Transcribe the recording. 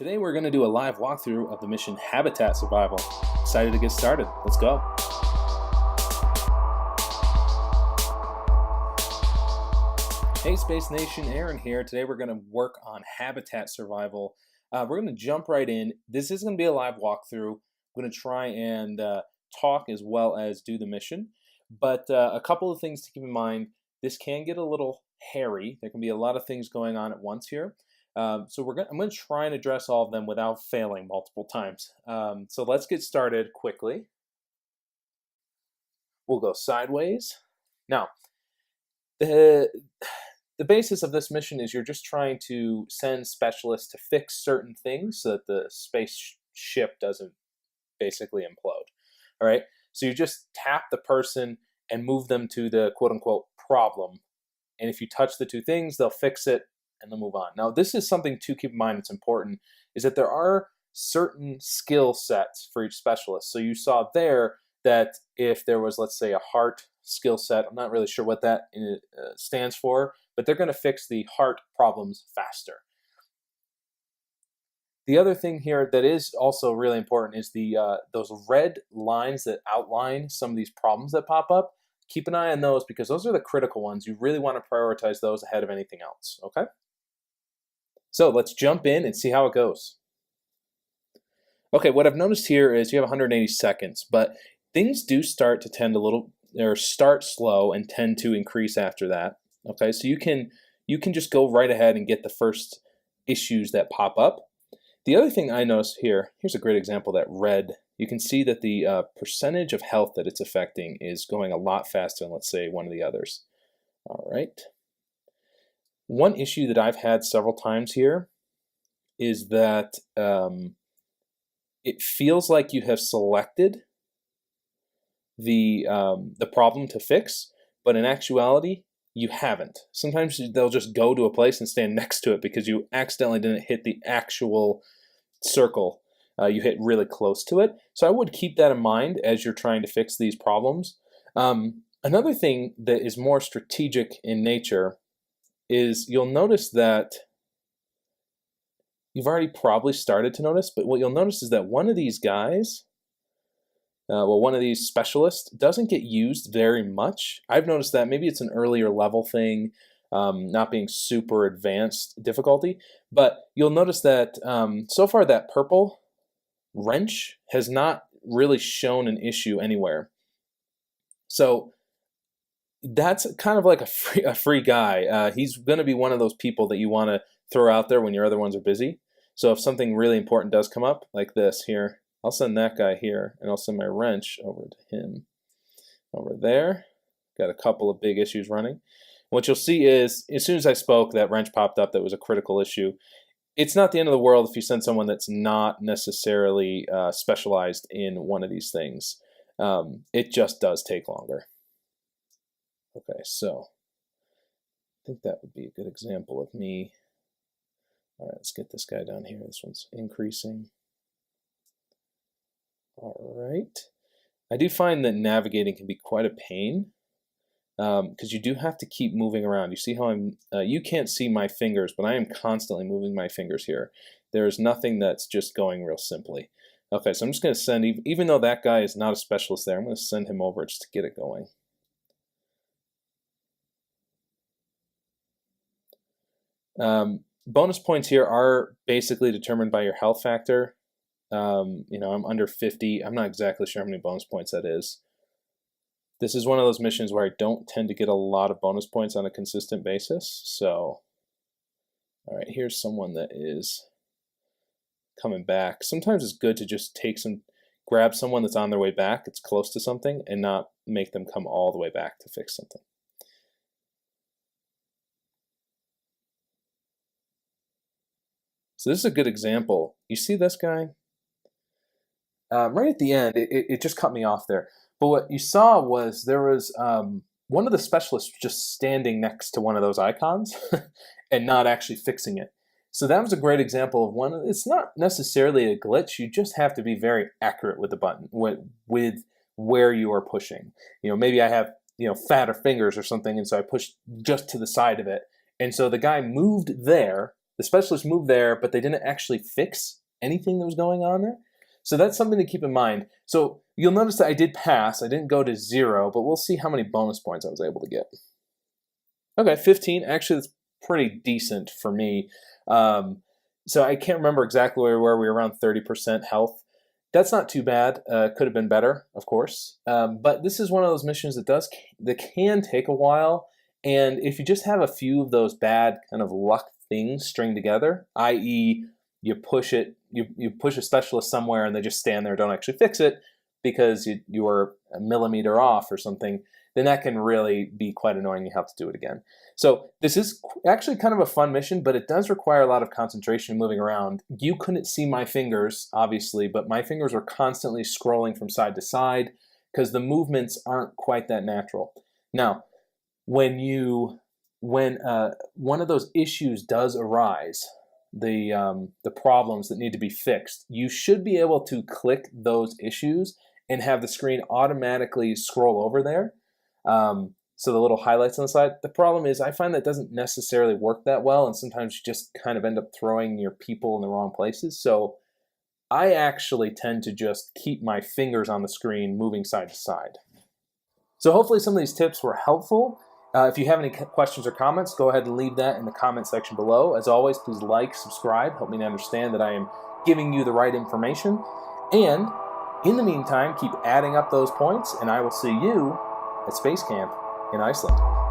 Today we're going to do a live walkthrough of the mission Habitat Survival. Excited to get started. Let's go. Hey Space Nation, Aaron here. Today we're going to work on Habitat Survival. We're going to jump right in. This is going to be a live walkthrough. I'm going to try and talk as well as do the mission. But a couple of things to keep in mind. This can get a little hairy. There can be a lot of things going on at once here. I'm going to try and address all of them without failing multiple times. So let's get started quickly. We'll go sideways. Now, the basis of this mission is you're just trying to send specialists to fix certain things so that the spaceship doesn't basically implode. All right. So you just tap the person and move them to the quote-unquote problem. And if you touch the two things, they'll fix it and they'll move on. Now, this is something to keep in mind. It's important is that there are certain skill sets for each specialist. So you saw there that if there was, let's say, a heart skill set, I'm not really sure what that stands for, but they're going to fix the heart problems faster. The other thing here that is also really important is those red lines that outline some of these problems that pop up. Keep an eye on those because those are the critical ones. You really want to prioritize those ahead of anything else, okay? So let's jump in and see how it goes. Okay, what I've noticed here is you have 180 seconds, but things do start to tend start slow and tend to increase after that. Okay, so you can just go right ahead and get the first issues that pop up. The other thing I noticed here's a great example, that red. You can see that the percentage of health that it's affecting is going a lot faster than, let's say, one of the others. All right. One issue that I've had several times here is that it feels like you have selected the problem to fix, but in actuality, you haven't. Sometimes they'll just go to a place and stand next to it because you accidentally didn't hit the actual circle. You hit really close to it. So I would keep that in mind as you're trying to fix these problems. Another thing that is more strategic in nature is you'll notice that you've already probably started to notice, but what you'll notice is that one of these guys, one of these specialists doesn't get used very much. I've noticed that maybe it's an earlier level thing, not being super advanced difficulty, but you'll notice that so far that purple wrench has not really shown an issue anywhere. So that's kind of like a free guy. He's going to be one of those people that you want to throw out there when your other ones are busy. So if something really important does come up, like this here, I'll send that guy here, and I'll send my wrench over to him. Over there, got a couple of big issues running. What you'll see is, as soon as I spoke, that wrench popped up that was a critical issue. It's not the end of the world if you send someone that's not necessarily specialized in one of these things. It just does take longer. Okay, so I think that would be a good example of me. All right, let's get this guy down here. This one's increasing. All right. I do find that navigating can be quite a pain because you do have to keep moving around. You see how you can't see my fingers, but I am constantly moving my fingers here. There is nothing that's just going real simply. Okay, so I'm just going to send, even though that guy is not a specialist there, I'm going to send him over just to get it going. Bonus points here are basically determined by your health factor. I'm under 50. I'm not exactly sure how many bonus points that is. This is one of those missions where I don't tend to get a lot of bonus points on a consistent basis. So, all right, here's someone that is coming back. Sometimes it's good to just grab someone that's on their way back, it's close to something, and not make them come all the way back to fix something. So this is a good example. You see this guy? Right at the end, it just cut me off there. But what you saw was there was one of the specialists just standing next to one of those icons and not actually fixing it. So that was a great example of one. It's not necessarily a glitch. You just have to be very accurate with the button, with where you are pushing. Maybe I have fatter fingers or something, and so I pushed just to the side of it. And so the guy moved there. the specialist moved there, but they didn't actually fix anything that was going on there. So that's something to keep in mind. So you'll notice that I did pass. I didn't go to 0, but we'll see how many bonus points I was able to get. Okay, 15. Actually, that's pretty decent for me. So I can't remember exactly where we were. We were around 30% health. That's not too bad. Could have been better, of course. But this is one of those missions that can take a while. And if you just have a few of those bad kind of luck things string together, i.e., you push a specialist somewhere and they just stand there, don't actually fix it because you were a millimeter off or something, then that can really be quite annoying. You have to do it again. So this is actually kind of a fun mission, but it does require a lot of concentration moving around. You couldn't see my fingers, obviously, but my fingers were constantly scrolling from side to side because the movements aren't quite that natural. Now, when one of those issues does arise, the problems that need to be fixed, you should be able to click those issues and have the screen automatically scroll over there. So the little highlights on the side. The problem is I find that doesn't necessarily work that well, and sometimes you just kind of end up throwing your people in the wrong places. So I actually tend to just keep my fingers on the screen moving side to side. So hopefully some of these tips were helpful. If you have any questions or comments, go ahead and leave that in the comment section below. As always, please like, subscribe, help me to understand that I am giving you the right information. And in the meantime, keep adding up those points, and I will see you at Space Camp in Iceland.